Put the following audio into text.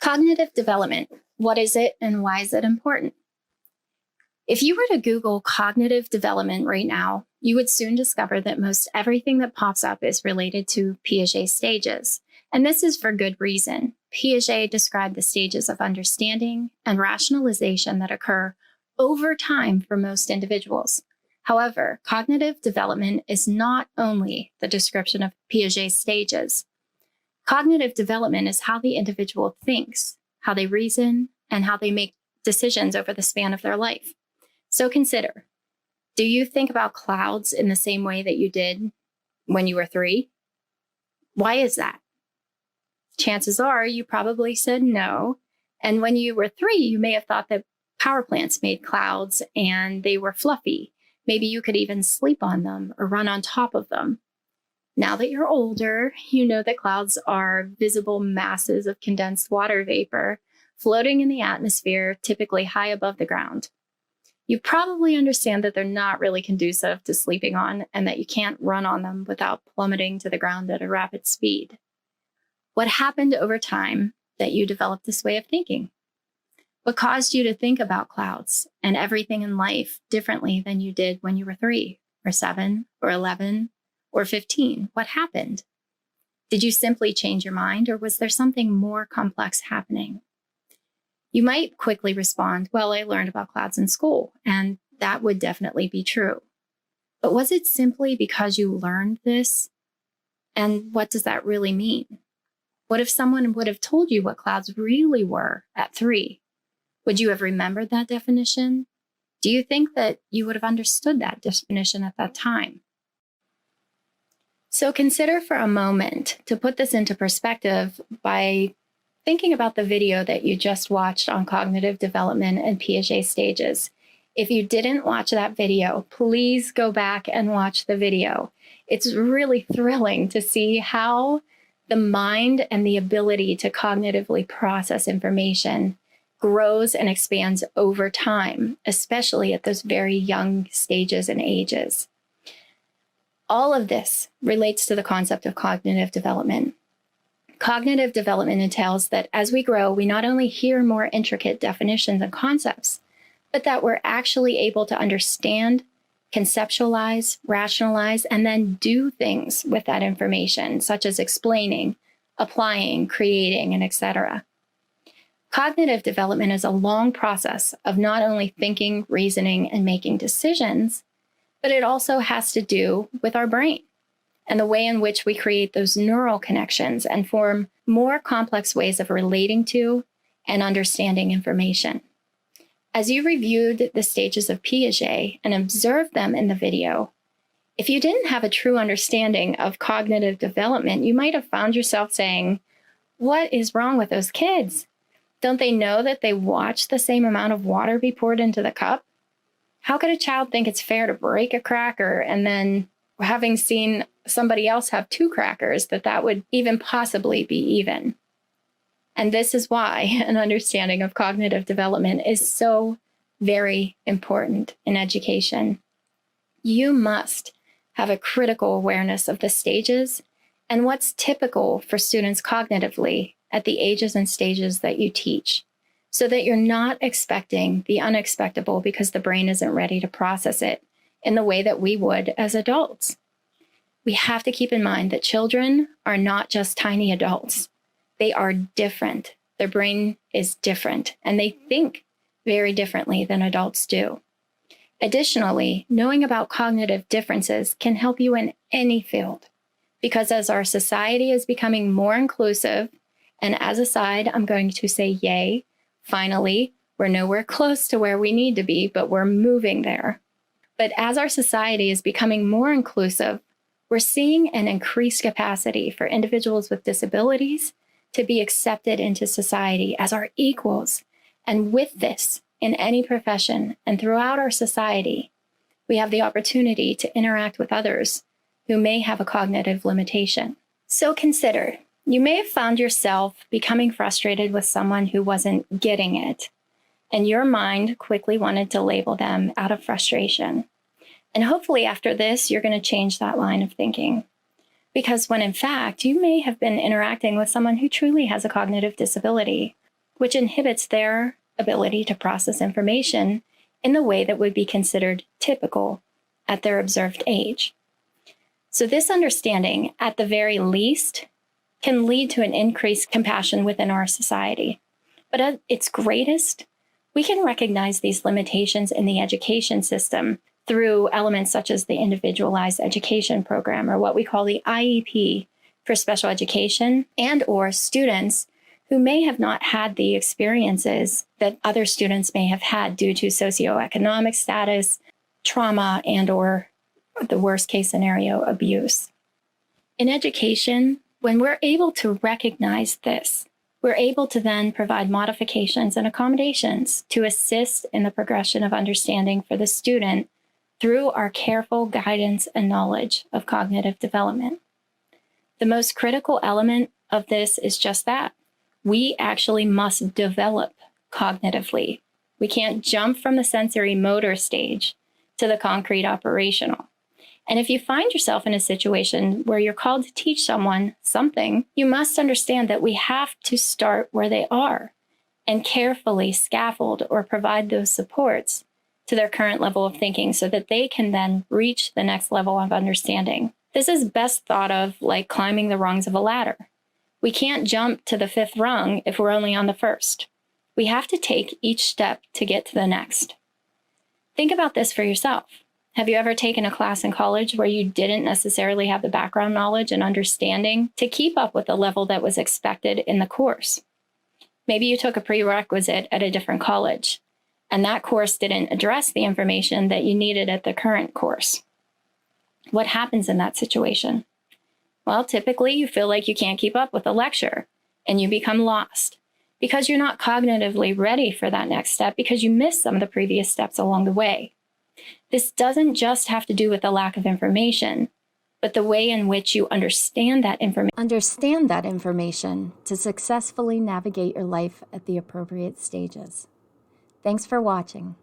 Cognitive development. What is it and why is it important? If you were to Google cognitive development right now, you would soon discover that most everything that pops up is related to Piaget stages. And this is for good reason. Piaget described the stages of understanding and rationalization that occur over time for most individuals. However, cognitive development is not only the description of Piaget's stages. Cognitive development is how the individual thinks, how they reason, and how they make decisions over the span of their life. So consider, do you think about clouds in the same way that you did when you were 3? Why is that? Chances are you probably said no. And when you were 3, you may have thought that power plants made clouds and they were fluffy. Maybe you could even sleep on them or run on top of them. Now that you're older, you know that clouds are visible masses of condensed water vapor floating in the atmosphere, typically high above the ground. You probably understand that they're not really conducive to sleeping on and that you can't run on them without plummeting to the ground at a rapid speed. What happened over time that you developed this way of thinking? What caused you to think about clouds and everything in life differently than you did when you were 3 or 7 or 11 or 15? What happened? Did you simply change your mind, or was there something more complex happening? You might quickly respond, well, I learned about clouds in school, and that would definitely be true. But was it simply because you learned this? And what does that really mean? What if someone would have told you what clouds really were at 3? Would you have remembered that definition? Do you think that you would have understood that definition at that time? So consider for a moment to put this into perspective by thinking about the video that you just watched on cognitive development and Piaget stages. If you didn't watch that video, please go back and watch the video. It's really thrilling to see how the mind and the ability to cognitively process information grows and expands over time, especially at those very young stages and ages. All of this relates to the concept of cognitive development. Cognitive development entails that as we grow, we not only hear more intricate definitions and concepts, but that we're actually able to understand, conceptualize, rationalize, and then do things with that information, such as explaining, applying, creating, and etc. Cognitive development is a long process of not only thinking, reasoning, and making decisions, but it also has to do with our brain and the way in which we create those neural connections and form more complex ways of relating to and understanding information. As you reviewed the stages of Piaget and observed them in the video, if you didn't have a true understanding of cognitive development, you might have found yourself saying, "What is wrong with those kids? Don't they know that they watch the same amount of water be poured into the cup? How could a child think it's fair to break a cracker and then, having seen somebody else have 2 crackers, that would even possibly be even?" And this is why an understanding of cognitive development is so very important in education. You must have a critical awareness of the stages and what's typical for students cognitively at the ages and stages that you teach, so that you're not expecting the unexpected because the brain isn't ready to process it in the way that we would as adults. We have to keep in mind that children are not just tiny adults. They are different. Their brain is different, and they think very differently than adults do. Additionally, knowing about cognitive differences can help you in any field, because as our society is becoming more inclusive, and as a side, I'm going to say yay, finally, we're nowhere close to where we need to be, but we're moving there. But as our society is becoming more inclusive, we're seeing an increased capacity for individuals with disabilities to be accepted into society as our equals. And with this, in any profession and throughout our society, we have the opportunity to interact with others who may have a cognitive limitation. So consider, you may have found yourself becoming frustrated with someone who wasn't getting it, and your mind quickly wanted to label them out of frustration. And hopefully after this, you're going to change that line of thinking. Because when in fact, you may have been interacting with someone who truly has a cognitive disability, which inhibits their ability to process information in the way that would be considered typical at their observed age. So this understanding, at the very least, can lead to an increased compassion within our society. But at its greatest, we can recognize these limitations in the education system through elements such as the Individualized Education Program, or what we call the IEP for special education, and or students who may have not had the experiences that other students may have had due to socioeconomic status, trauma, and or the worst case scenario, abuse. In education, when we're able to recognize this, we're able to then provide modifications and accommodations to assist in the progression of understanding for the student through our careful guidance and knowledge of cognitive development. The most critical element of this is just that. We actually must develop cognitively. We can't jump from the sensory motor stage to the concrete operational. And if you find yourself in a situation where you're called to teach someone something, you must understand that we have to start where they are and carefully scaffold or provide those supports to their current level of thinking so that they can then reach the next level of understanding. This is best thought of like climbing the rungs of a ladder. We can't jump to the 5th rung if we're only on the 1st. We have to take each step to get to the next. Think about this for yourself. Have you ever taken a class in college where you didn't necessarily have the background knowledge and understanding to keep up with the level that was expected in the course? Maybe you took a prerequisite at a different college, and that course didn't address the information that you needed at the current course. What happens in that situation? Well, typically you feel like you can't keep up with the lecture and you become lost because you're not cognitively ready for that next step because you missed some of the previous steps along the way. This doesn't just have to do with the lack of information, but the way in which you understand that information. Understand that information to successfully navigate your life at the appropriate stages. Thanks for watching.